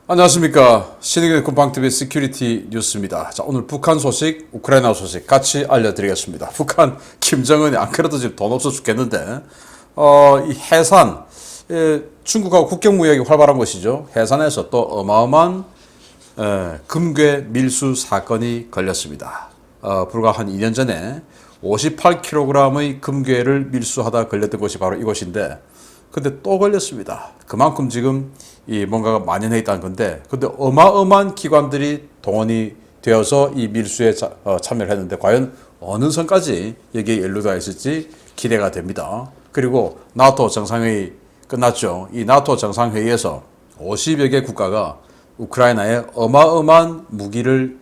안녕하십니까. 신의균 군방TV 시큐리티 뉴스입니다. 자, 오늘 북한 소식, 우크라이나 소식 같이 알려드리겠습니다. 북한 김정은이 안 그래도 지금 돈 없어 죽겠는데, 이 해산, 중국하고 국경 무역이 활발한 것이죠. 해산에서 또 어마어마한 금괴 밀수 사건이 걸렸습니다. 불과 한 2년 전에 58kg의 금괴를 밀수하다 걸렸던 곳이 바로 이곳인데, 근데 또 걸렸습니다. 그만큼 지금 이 뭔가가 만연해 있다는 건데, 근데 어마어마한 기관들이 동원이 되어서 이 밀수에 참여를 했는데, 과연 어느 선까지 여기에 연루가 있을지 기대가 됩니다. 그리고 나토 정상회의 끝났죠. 이 나토 정상회의에서 50여 개 국가가 우크라이나에 어마어마한 무기를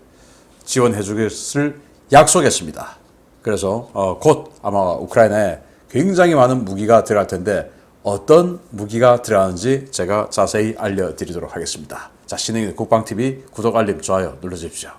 지원해 주겠을 약속했습니다. 그래서 곧 아마 우크라이나에 굉장히 많은 무기가 들어갈 텐데, 어떤 무기가 들어가는지 제가 자세히 알려드리도록 하겠습니다. 자, 신의균 국방TV 구독, 알림, 좋아요 눌러주십시오.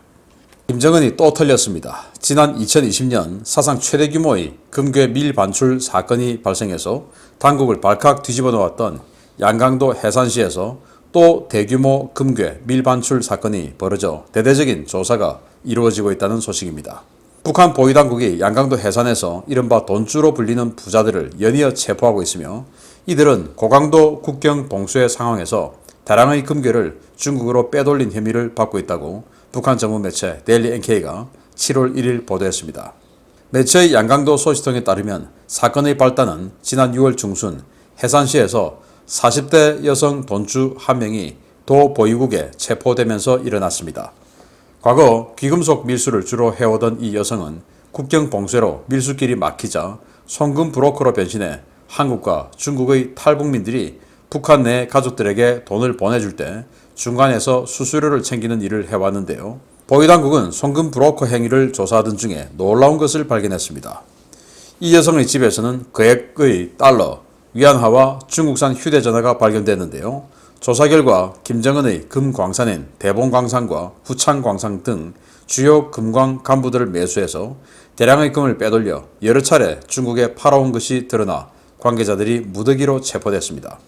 김정은이 또 털렸습니다. 지난 2020년 사상 최대 규모의 금괴 밀 반출 사건이 발생해서 당국을 발칵 뒤집어 놓았던 양강도 해산시에서 또 대규모 금괴 밀 반출 사건이 벌어져 대대적인 조사가 이루어지고 있다는 소식입니다. 북한 보위당국이 양강도 해산에서 이른바 돈주로 불리는 부자들을 연이어 체포하고 있으며, 이들은 고강도 국경 봉쇄 상황에서 다량의 금괴를 중국으로 빼돌린 혐의를 받고 있다고 북한 전문 매체 데일리 NK가 7월 1일 보도했습니다. 매체의 양강도 소식통에 따르면 사건의 발단은 지난 6월 중순 해산시에서 40대 여성 돈주 한 명이 도 보위국에 체포되면서 일어났습니다. 과거 귀금속 밀수를 주로 해오던 이 여성은 국경 봉쇄로 밀수길이 막히자 송금 브로커로 변신해 한국과 중국의 탈북민들이 북한 내 가족들에게 돈을 보내줄 때 중간에서 수수료를 챙기는 일을 해왔는데요. 보위당국은 송금 브로커 행위를 조사하던 중에 놀라운 것을 발견했습니다. 이 여성의 집에서는 거액의 달러, 위안화와 중국산 휴대전화가 발견됐는데요. 조사 결과 김정은의 금광산인 대봉광산과 후창광산 등 주요 금광 간부들을 매수해서 대량의 금을 빼돌려 여러 차례 중국에 팔아온 것이 드러나 관계자들이 무더기로 체포됐습니다.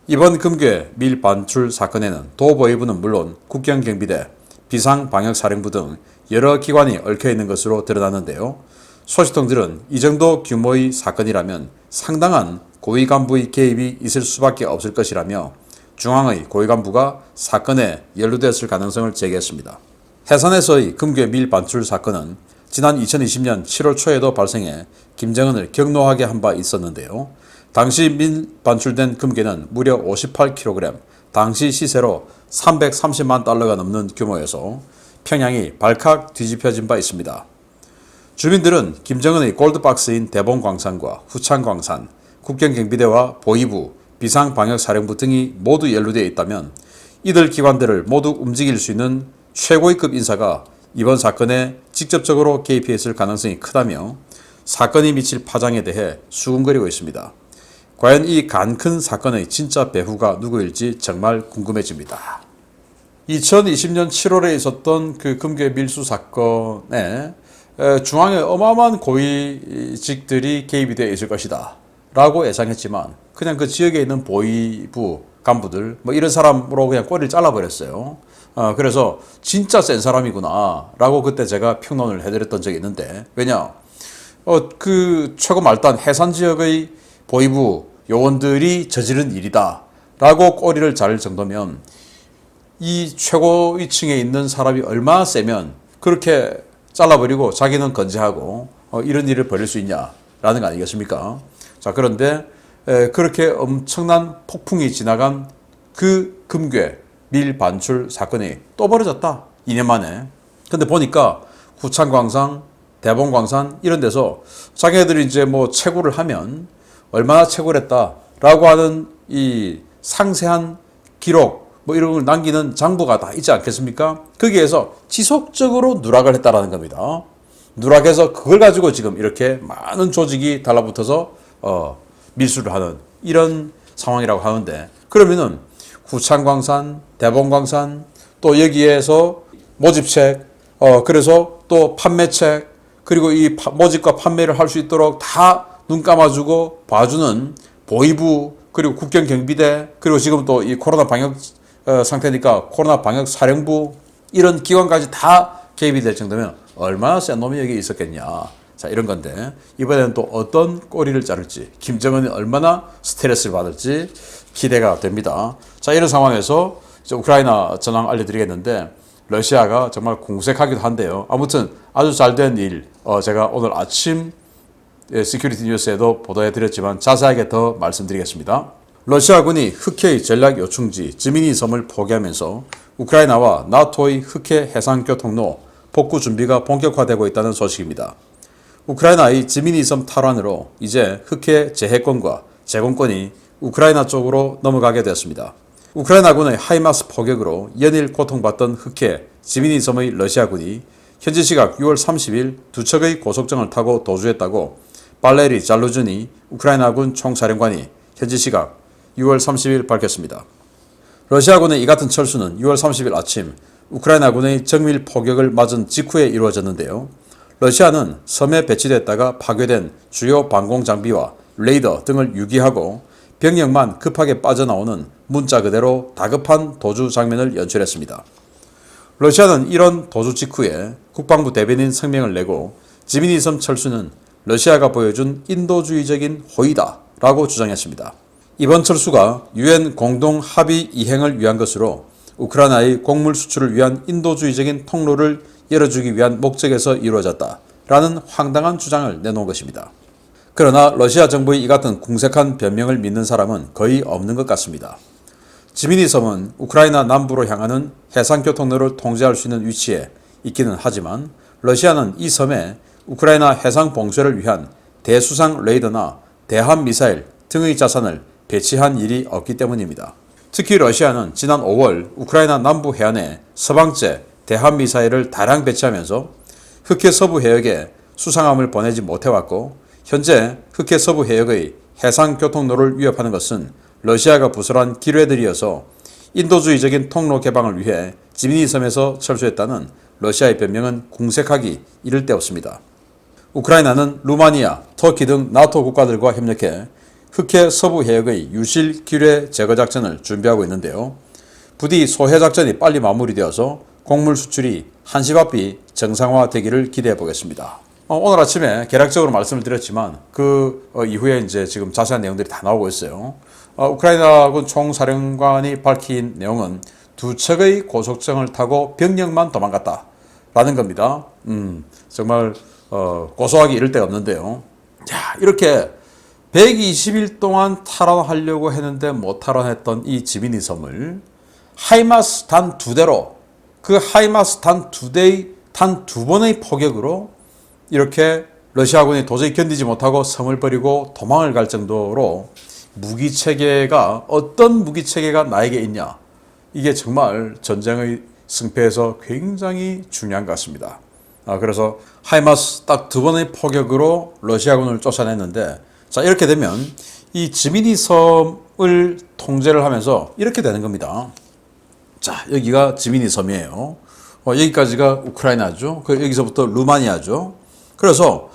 이번 금괴 밀 반출 사건에는 도보위부는 물론 국경경비대, 비상방역사령부 등 여러 기관이 얽혀있는 것으로 드러났는데요. 소식통들은 이 정도 규모의 사건이라면 상당한 고위 간부의 개입이 있을 수밖에 없을 것이라며 중앙의 고위 간부가 사건에 연루됐을 가능성을 제기했습니다. 해산에서의 금괴 밀 반출 사건은 지난 2020년 7월 초에도 발생해 김정은을 격노하게 한 바 있었는데요. 당시 밀 반출된 금괴는 무려 58kg, 당시 시세로 330만 달러가 넘는 규모여서 평양이 발칵 뒤집혀진 바 있습니다. 주민들은 김정은의 골드박스인 대봉광산과 후창광산, 국경경비대와 보위부, 비상방역사령부 등이 모두 연루되어 있다면 이들 기관들을 모두 움직일 수 있는 최고위급 인사가 이번 사건에 직접적으로 개입했을 가능성이 크다며 사건이 미칠 파장에 대해 수군거리고 있습니다. 과연 이 간 큰 사건의 진짜 배후가 누구일지 정말 궁금해집니다. 2020년 7월에 있었던 그 금괴 밀수 사건에 중앙에 어마어마한 고위직들이 개입이 되어 있을 것이다 라고 예상했지만, 그냥 그 지역에 있는 보위부 간부들 뭐 이런 사람으로 그냥 꼬리를 잘라버렸어요. 그래서 진짜 센 사람이구나 라고 그때 제가 평론을 해드렸던 적이 있는데, 왜냐 그 최고 말단 해산 지역의 보위부 요원들이 저지른 일이다 라고 꼬리를 자를 정도면 이 최고위층에 있는 사람이 얼마나 세면 그렇게 잘라버리고 자기는 건재하고 이런 일을 벌일 수 있냐라는 거 아니겠습니까? 자, 그런데 그렇게 엄청난 폭풍이 지나간 그 금괴 밀 반출 사건이 또 벌어졌다. 2년 만에. 근데 보니까 후창광산, 대봉광산 이런 데서 자기네들이 이제 뭐 채굴을 하면 얼마나 채굴 했다라고 하는 이 상세한 기록 뭐 이런 걸 남기는 장부가 다 있지 않겠습니까? 거기에서 지속적으로 누락을 했다라는 겁니다. 누락해서 그걸 가지고 지금 이렇게 많은 조직이 달라붙어서 밀수를 하는 이런 상황이라고 하는데, 그러면은 후창광산, 대봉광산 또 여기에서 모집책, 그래서 또 판매책, 그리고 이 모집과 판매를 할 수 있도록 다 눈 감아주고 봐주는 보위부, 그리고 국경경비대, 그리고 지금 또 이 코로나 방역 상태니까 코로나 방역 사령부 이런 기관까지 다 개입이 될 정도면 얼마나 센 놈이 여기 있었겠냐. 자, 이런 건데 이번에는 또 어떤 꼬리를 자를지, 김정은이 얼마나 스트레스를 받을지 기대가 됩니다. 자, 이런 상황에서 이제 우크라이나 전황 알려드리겠는데 러시아가 정말 궁색하기도 한데요. 아무튼 아주 잘된 일, 제가 오늘 아침 시큐리티 뉴스에도 보도해드렸지만 자세하게 더 말씀드리겠습니다. 러시아군이 흑해의 전략 요충지 지미니 섬을 포기하면서 우크라이나와 나토의 흑해 해상교통로 복구 준비가 본격화되고 있다는 소식입니다. 우크라이나의 지미니 섬 탈환으로 이제 흑해 재해권과 제공권이 우크라이나 쪽으로 넘어가게 되었습니다. 우크라이나군의 하이마스 포격으로 연일 고통받던 흑해 지미니 섬의 러시아군이 현지 시각 6월 30일 두 척의 고속정을 타고 도주했다고 발레리 잘루즈니 우크라이나군 총사령관이 현지 시각 6월 30일 밝혔습니다. 러시아군의 이 같은 철수는 6월 30일 아침 우크라이나군의 정밀 포격을 맞은 직후에 이루어졌는데요. 러시아는 섬에 배치됐다가 파괴된 주요 방공 장비와 레이더 등을 유기하고 병력만 급하게 빠져나오는 문자 그대로 다급한 도주 장면을 연출했습니다. 러시아는 이런 도주 직후에 국방부 대변인 성명을 내고 지미니 섬 철수는 러시아가 보여준 인도주의적인 호의다 라고 주장했습니다. 이번 철수가 유엔 공동 합의 이행을 위한 것으로 우크라이나의 곡물 수출을 위한 인도주의적인 통로를 열어주기 위한 목적에서 이루어졌다라는 황당한 주장을 내놓은 것입니다. 그러나 러시아 정부의 이 같은 궁색한 변명을 믿는 사람은 거의 없는 것 같습니다. 지미니 섬은 우크라이나 남부로 향하는 해상교통로를 통제할 수 있는 위치에 있기는 하지만 러시아는 이 섬에 우크라이나 해상 봉쇄를 위한 대수상 레이더나 대함 미사일 등의 자산을 배치한 일이 없기 때문입니다. 특히 러시아는 지난 5월 우크라이나 남부 해안에 서방제 대함 미사일을 다량 배치하면서 흑해 서부 해역에 수상함을 보내지 못해왔고 현재 흑해 서부 해역의 해상 교통로를 위협하는 것은 러시아가 부설한 기뢰들이어서 인도주의적인 통로 개방을 위해 지미니 섬에서 철수했다는 러시아의 변명은 궁색하기 이를 데 없습니다. 우크라이나는 루마니아, 터키 등 나토 국가들과 협력해 흑해 서부 해역의 유실 기뢰 제거 작전을 준비하고 있는데요. 부디 소해 작전이 빨리 마무리되어서 곡물 수출이 한시바삐 정상화되기를 기대해 보겠습니다. 오늘 아침에 개략적으로 말씀을 드렸지만 그 이후에 이제 지금 자세한 내용들이 다 나오고 있어요. 우크라이나군 총사령관이 밝힌 내용은 두 척의 고속정을 타고 병력만 도망갔다라는 겁니다. 정말 고소하기 이를 데가 없는데요. 자, 이렇게 120일 동안 탈환하려고 했는데 못 탈환했던 이 지미니 섬을 하이마스 단 2대로 그 하이마스 단 2대의 단 2번의 포격으로 이렇게 러시아군이 도저히 견디지 못하고 섬을 버리고 도망을 갈 정도로 무기체계가 어떤 무기체계가 나에게 있냐, 이게 정말 전쟁의 승패에서 굉장히 중요한 것 같습니다. 그래서 하이마스 딱 2번의 포격으로 러시아군을 쫓아냈는데, 자, 이렇게 되면 이 지미니 섬을 통제를 하면서 이렇게 되는 겁니다. 자, 여기가 지미니 섬이에요. 여기까지가 우크라이나죠. 여기서부터 루마니아죠. 그래서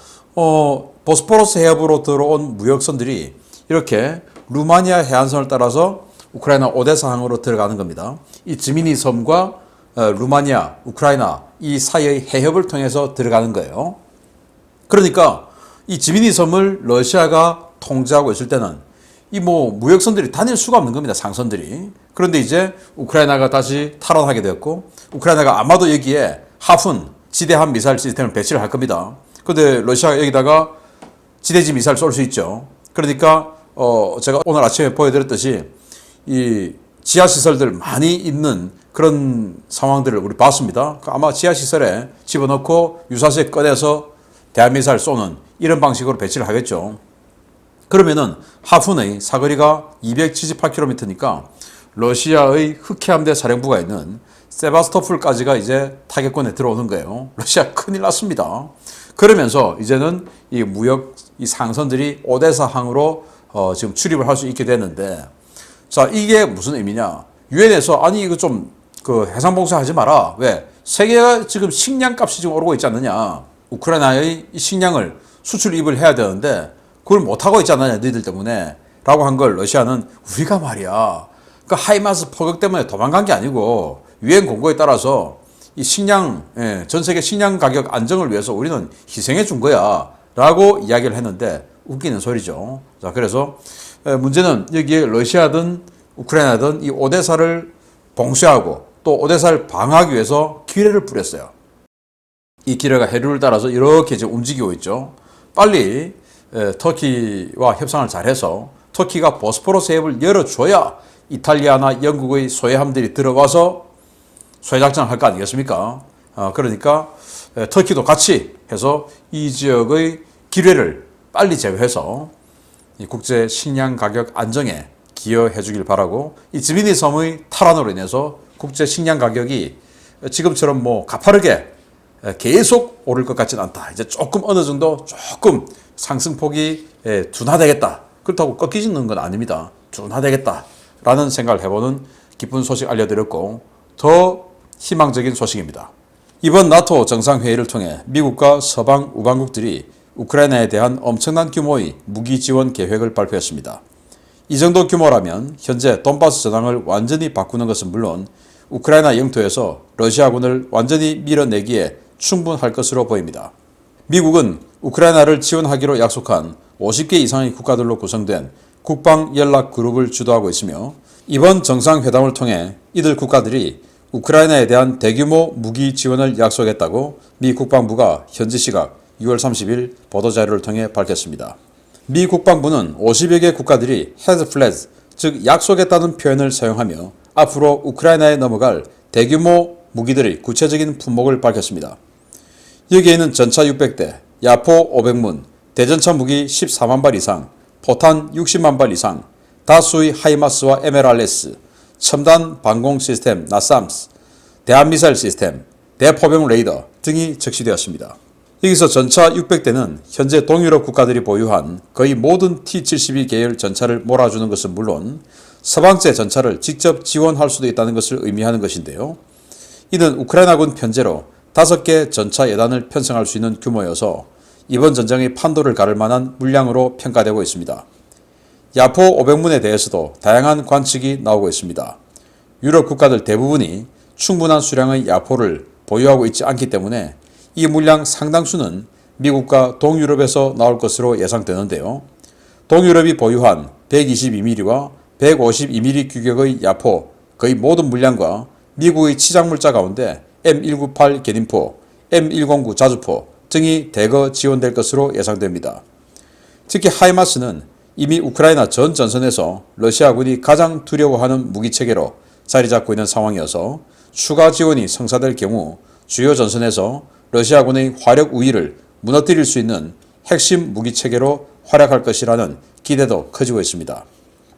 보스포러스 해협으로 들어온 무역선들이 이렇게 루마니아 해안선을 따라서 우크라이나 오데사항으로 들어가는 겁니다. 이 지미니 섬과 루마니아, 우크라이나 이 사이의 해협을 통해서 들어가는 거예요. 그러니까 이 지미니 섬을 러시아가 통제하고 있을 때는 이 무역선들이 다닐 수가 없는 겁니다. 상선들이. 그런데 이제 우크라이나가 다시 탈환하게 되었고, 우크라이나가 아마도 여기에 하푼 지대함 미사일 시스템을 배치를 할 겁니다. 그런데 러시아가 여기다가 지대지 미사일 쏠 수 있죠. 그러니까 제가 오늘 아침에 보여드렸듯이 이 지하시설들 많이 있는 그런 상황들을 우리 봤습니다. 아마 지하시설에 집어넣고 유사시에 꺼내서 대한미사일 쏘는 이런 방식으로 배치를 하겠죠. 그러면은 하푼의 사거리가 278km니까 러시아의 흑해함대 사령부가 있는 세바스토폴까지가 이제 타격권에 들어오는 거예요. 러시아 큰일 났습니다. 그러면서 이제는 이 무역 이 상선들이 오데사항으로 지금 출입을 할 수 있게 되는데, 자, 이게 무슨 의미냐? 유엔에서 아니 이거 좀 그 해상 봉쇄하지 마라. 왜? 세계가 지금 식량 값이 지금 오르고 있지 않느냐? 우크라이나의 이 식량을 수출입을 해야 되는데 그걸 못 하고 있지 않느냐, 너희들 때문에. 라고 한 걸 러시아는 우리가 말이야 그 하이마스 포격 때문에 도망간 게 아니고 유엔 공고에 따라서 이 식량, 전 세계 식량 가격 안정을 위해서 우리는 희생해 준 거야 라고 이야기를 했는데 웃기는 소리죠. 자, 그래서 문제는 여기에 러시아든 우크라이나든 이 오데사를 봉쇄하고 또 오데사를 방어하기 위해서 기뢰를 뿌렸어요. 이 기뢰가 해류를 따라서 이렇게 이제 움직이고 있죠. 빨리 터키와 협상을 잘해서 터키가 보스포러스 해협을 열어줘야 이탈리아나 영국의 소해함들이 들어가서 소해작전을 할 거 아니겠습니까? 그러니까 터키도 같이 해서 이 지역의 기뢰를 빨리 제거해서 이 국제 식량 가격 안정에 기여해 주길 바라고, 이 지미니 섬의 탈환으로 인해서 국제 식량 가격이 지금처럼 뭐 가파르게 계속 오를 것 같지는 않다. 이제 조금 어느 정도 조금 상승폭이 둔화되겠다. 그렇다고 꺾이지는 건 아닙니다. 둔화되겠다라는 생각을 해보는 기쁜 소식 알려드렸고, 더 희망적인 소식입니다. 이번 나토 정상회의를 통해 미국과 서방 우방국들이 우크라이나에 대한 엄청난 규모의 무기 지원 계획을 발표했습니다. 이 정도 규모라면 현재 돈바스 전황을 완전히 바꾸는 것은 물론 우크라이나 영토에서 러시아군을 완전히 밀어내기에 충분할 것으로 보입니다. 미국은 우크라이나를 지원하기로 약속한 50개 이상의 국가들로 구성된 국방연락그룹을 주도하고 있으며, 이번 정상회담을 통해 이들 국가들이 우크라이나에 대한 대규모 무기 지원을 약속했다고 미 국방부가 현지 시각 6월 30일 보도자료를 통해 밝혔습니다. 미 국방부는 50여 개 국가들이 has pledged, 즉 약속했다는 표현을 사용하며 앞으로 우크라이나에 넘어갈 대규모 무기들의 구체적인 품목을 밝혔습니다. 여기에는 전차 600대, 야포 500문, 대전차 무기 14만 발 이상, 포탄 60만 발 이상, 다수의 하이마스와 MLRS, 첨단 방공 시스템 나삼스, 대한미사일 시스템, 대포병 레이더 등이 적시되었습니다. 여기서 전차 600대는 현재 동유럽 국가들이 보유한 거의 모든 T-72 계열 전차를 몰아주는 것은 물론 서방제 전차를 직접 지원할 수도 있다는 것을 의미하는 것인데요. 이는 우크라이나군 편제로 5개 전차 예단을 편성할 수 있는 규모여서 이번 전쟁의 판도를 가를 만한 물량으로 평가되고 있습니다. 야포 500문에 대해서도 다양한 관측이 나오고 있습니다. 유럽 국가들 대부분이 충분한 수량의 야포를 보유하고 있지 않기 때문에 이 물량 상당수는 미국과 동유럽에서 나올 것으로 예상되는데요. 동유럽이 보유한 122mm와 152mm 규격의 야포 거의 모든 물량과 미국의 치장물자 가운데 M198 견인포, M109 자주포 등이 대거 지원될 것으로 예상됩니다. 특히 하이마스는 이미 우크라이나 전 전선에서 러시아군이 가장 두려워하는 무기체계로 자리 잡고 있는 상황이어서 추가 지원이 성사될 경우 주요 전선에서 러시아군의 화력 우위를 무너뜨릴 수 있는 핵심 무기체계로 활약할 것이라는 기대도 커지고 있습니다.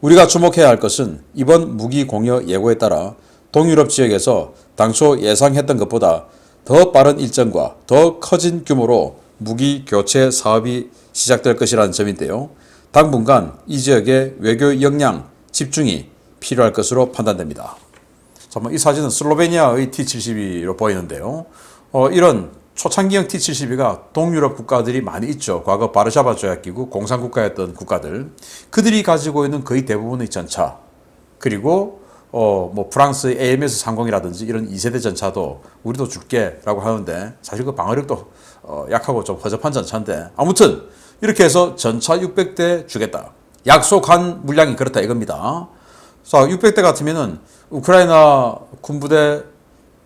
우리가 주목해야 할 것은 이번 무기 공여 예고에 따라 동유럽 지역에서 당초 예상했던 것보다 더 빠른 일정과 더 커진 규모로 무기 교체 사업이 시작될 것이라는 점인데요. 당분간 이 지역의 외교 역량 집중이 필요할 것으로 판단됩니다. 이 사진은 슬로베니아의 T-72로 보이는데요. 이런 초창기형 T-72가 동유럽 국가들이 많이 있죠. 과거 바르샤바 조약기구 공산국가였던 국가들. 그들이 가지고 있는 거의 대부분의 전차, 그리고 뭐 프랑스의 AMS-30이라든지 이런 2세대 전차도 우리도 줄게라고 하는데 사실 그 방어력도 약하고 좀 허접한 전차인데, 아무튼 이렇게 해서 전차 600대 주겠다. 약속한 물량이 그렇다 이겁니다. 자, 600대 같으면은 우크라이나 군부대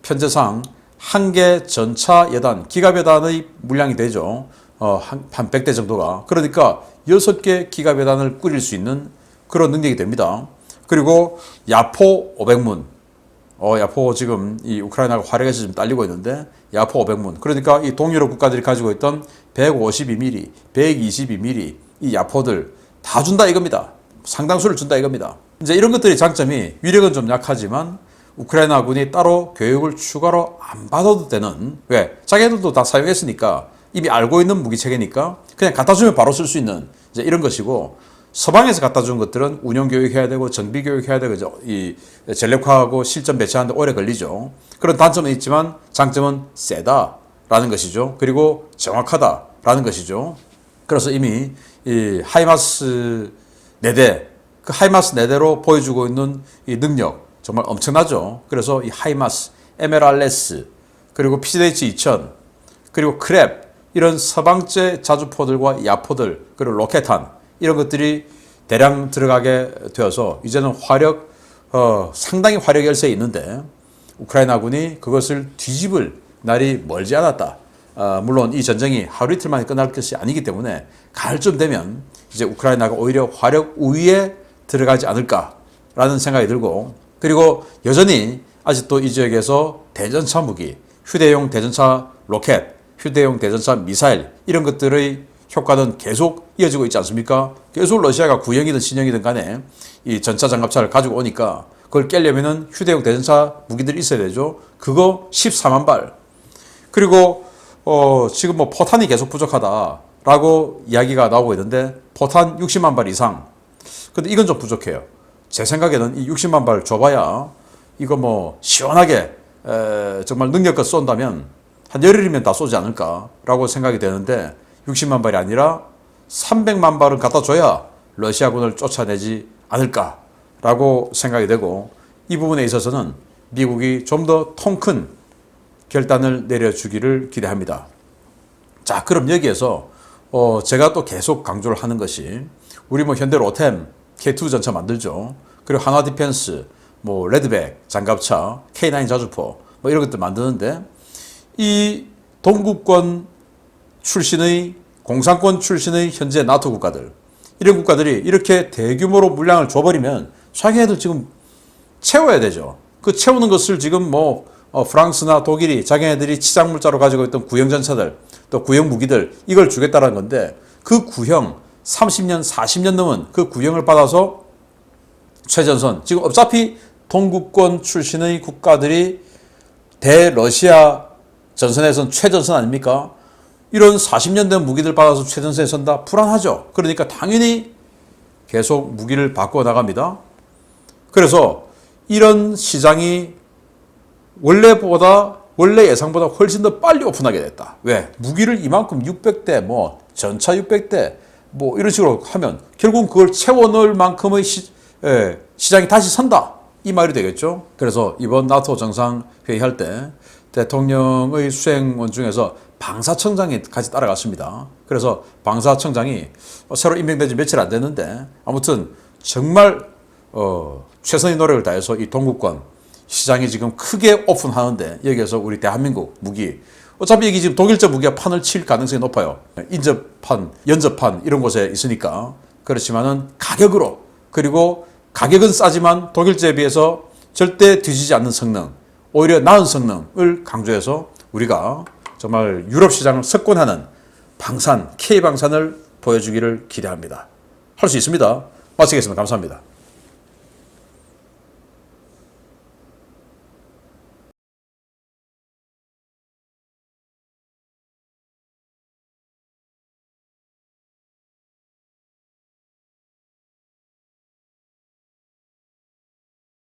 편제상 한 개 전차 예단, 기갑 예단의 물량이 되죠. 한 100대 정도가. 그러니까 6개 기갑 예단을 꾸릴 수 있는 그런 능력이 됩니다. 그리고 야포 500문. 야포 지금 이 우크라이나가 화력에서 지금 딸리고 있는데 야포 500문. 그러니까 이 동유럽 국가들이 가지고 있던 152mm, 122mm 이 야포들 다 준다 이겁니다. 상당수를 준다 이겁니다. 이제 이런 것들의 장점이 위력은 좀 약하지만 우크라이나군이 따로 교육을 추가로 안 받아도 되는, 왜? 자기들도 다 사용했으니까 이미 알고 있는 무기체계니까 그냥 갖다 주면 바로 쓸 수 있는 이제 이런 것이고, 서방에서 갖다 준 것들은 운용 교육해야 되고 정비 교육해야 되고 이 전력화하고 실전 배치하는데 오래 걸리죠. 그런 단점은 있지만 장점은 세다라는 것이죠. 그리고 정확하다라는 것이죠. 그래서 이미 이 하이마스 4대 그 하이마스 내대로 보여주고 있는 이 능력 정말 엄청나죠. 그래서 이 하이마스, MLRS, 그리고 PZH-2000, 그리고 크랩 이런 서방제 자주포들과 야포들, 그리고 로켓탄 이런 것들이 대량 들어가게 되어서 이제는 상당히 화력 열세에 있는데 우크라이나군이 그것을 뒤집을 날이 멀지 않았다. 물론 이 전쟁이 하루 이틀 만에 끝날 것이 아니기 때문에 가을쯤 되면 이제 우크라이나가 오히려 화력 우위에 들어가지 않을까라는 생각이 들고, 그리고 여전히 아직도 이 지역에서 대전차 무기, 휴대용 대전차 로켓, 휴대용 대전차 미사일 이런 것들의 효과는 계속 이어지고 있지 않습니까? 계속 러시아가 구형이든 신형이든 간에 이 전차 장갑차를 가지고 오니까 그걸 깨려면은 휴대용 대전차 무기들이 있어야 되죠. 그거 14만 발. 그리고 지금 뭐 포탄이 계속 부족하다라고 이야기가 나오고 있는데 포탄 60만 발 이상. 근데 이건 좀 부족해요. 제 생각에는 이 60만 발 줘봐야 이거 뭐 시원하게 정말 능력껏 쏜다면 한 열흘이면 다 쏘지 않을까라고 생각이 되는데 60만 발이 아니라 300만 발은 갖다 줘야 러시아군을 쫓아내지 않을까라고 생각이 되고, 이 부분에 있어서는 미국이 좀 더 통 큰 결단을 내려주기를 기대합니다. 자, 그럼 여기에서 제가 또 계속 강조를 하는 것이 우리 뭐 현대 로템 K2 전차 만들죠. 그리고 한화 디펜스, 뭐 레드백 장갑차, K9 자주포 뭐 이런 것들 만드는데 이 동구권 출신의 공산권 출신의 현재 나토 국가들, 이런 국가들이 이렇게 대규모로 물량을 줘버리면 자기네들 지금 채워야 되죠. 그 채우는 것을 지금 뭐 프랑스나 독일이 자기네들이 치장물자로 가지고 있던 구형 전차들 또 구형 무기들 이걸 주겠다는 건데, 그 구형 30년 40년 넘은 그 구형을 받아서 최전선, 지금 어차피 동구권 출신의 국가들이 대러시아 전선에선 최전선 아닙니까? 이런 40년 된 무기들 받아서 최전선에 선다? 불안하죠. 그러니까 당연히 계속 무기를 바꿔 나갑니다. 그래서 이런 시장이 원래 예상보다 훨씬 더 빨리 오픈하게 됐다. 왜? 무기를 이만큼 600대, 뭐 전차 600대, 뭐 이런 식으로 하면 결국 그걸 채워 넣을 만큼의 시장이 다시 선다. 이 말이 되겠죠. 그래서 이번 나토 정상회의 할 때 대통령의 수행원 중에서 방사청장이 같이 따라갔습니다. 그래서 방사청장이 새로 임명된 지 며칠 안 됐는데 아무튼 정말 최선의 노력을 다해서 이 동구권 시장이 지금 크게 오픈하는데, 여기에서 우리 대한민국 무기, 어차피 여기 지금 독일제 무기가 판을 칠 가능성이 높아요. 인접판, 연접판 이런 곳에 있으니까. 그렇지만은 가격으로, 그리고 가격은 싸지만 독일제에 비해서 절대 뒤지지 않는 성능, 오히려 나은 성능을 강조해서 우리가 정말 유럽 시장을 석권하는 방산, K방산을 보여주기를 기대합니다. 할 수 있습니다. 마치겠습니다. 감사합니다.